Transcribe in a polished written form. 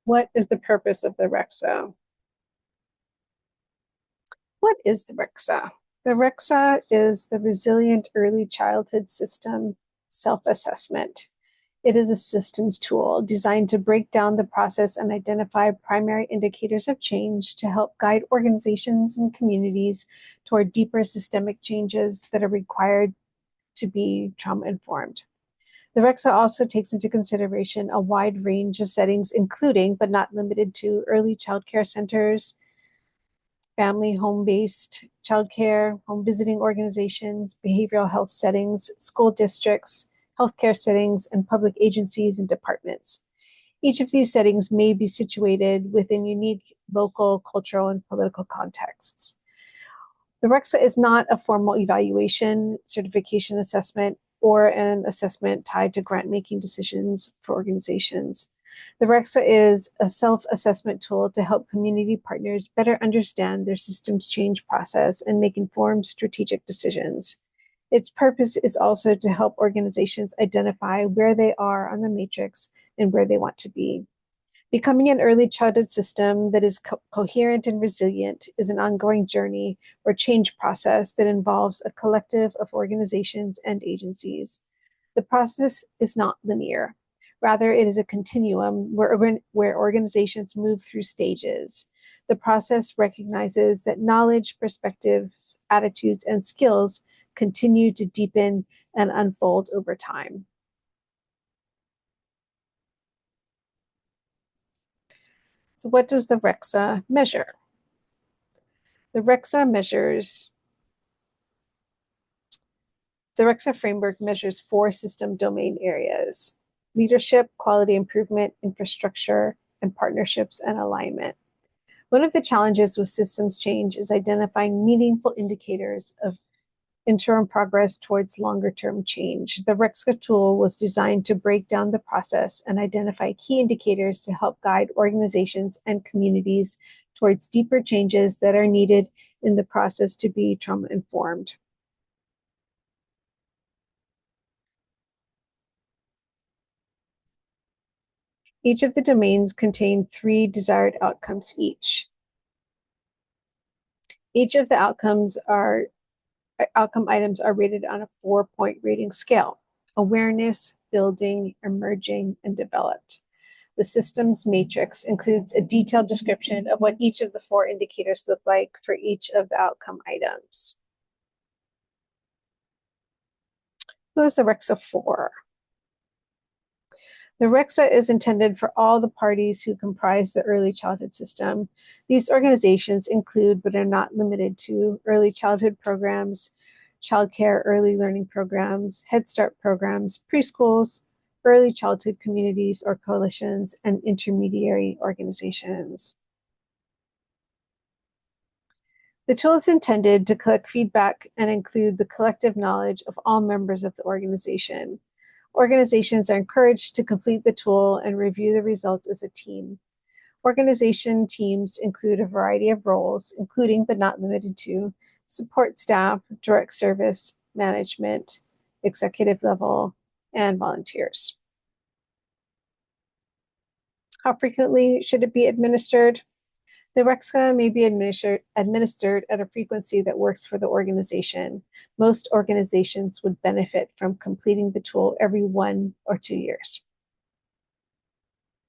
What is the purpose of the RECSSA? What is the RECSSA? The RECSSA is the Resilient Early Childhood System Self-Assessment. It is a systems tool designed to break down the process and identify primary indicators of change to help guide organizations and communities toward deeper systemic changes that are required to be trauma-informed. The RECSSA also takes into consideration a wide range of settings, including, but not limited to, early child care centers, family home-based childcare, home visiting organizations, behavioral health settings, school districts, healthcare settings, and public agencies and departments. Each of these settings may be situated within unique local, cultural, and political contexts. The RECSSA is not a formal evaluation, certification assessment, or an assessment tied to grant-making decisions for organizations. The RECSSA is a self-assessment tool to help community partners better understand their systems change process and make informed strategic decisions. Its purpose is also to help organizations identify where they are on the matrix and where they want to be. Becoming an early childhood system that is coherent and resilient is an ongoing journey or change process that involves a collective of organizations and agencies. The process is not linear. Rather, it is a continuum where organizations move through stages. The process recognizes that knowledge, perspectives, attitudes, and skills continue to deepen and unfold over time. So what does the RECSSA measure? The RECSSA framework measures 4 system domain areas: leadership, quality improvement, infrastructure, and partnerships and alignment. One of the challenges with systems change is identifying meaningful indicators of interim progress towards longer-term change. The RECSSA tool was designed to break down the process and identify key indicators to help guide organizations and communities towards deeper changes that are needed in the process to be trauma-informed. Each of the domains contain 3 desired outcomes each. Each of the outcome items are rated on a 4-point rating scale: awareness, building, emerging, and developed. The systems matrix includes a detailed description of what each of the 4 indicators look like for each of the outcome items. Who is the RECSSA for? The RECSSA is intended for all the parties who comprise the early childhood system. These organizations include, but are not limited to, early childhood programs, childcare early learning programs, Head Start programs, preschools, early childhood communities or coalitions, and intermediary organizations. The tool is intended to collect feedback and include the collective knowledge of all members of the organization. Organizations are encouraged to complete the tool and review the results as a team. Organization teams include a variety of roles, including but not limited to support staff, direct service, management, executive level, and volunteers. How frequently should it be administered? The RECSSA may be administered at a frequency that works for the organization. Most organizations would benefit from completing the tool every 1 or 2 years.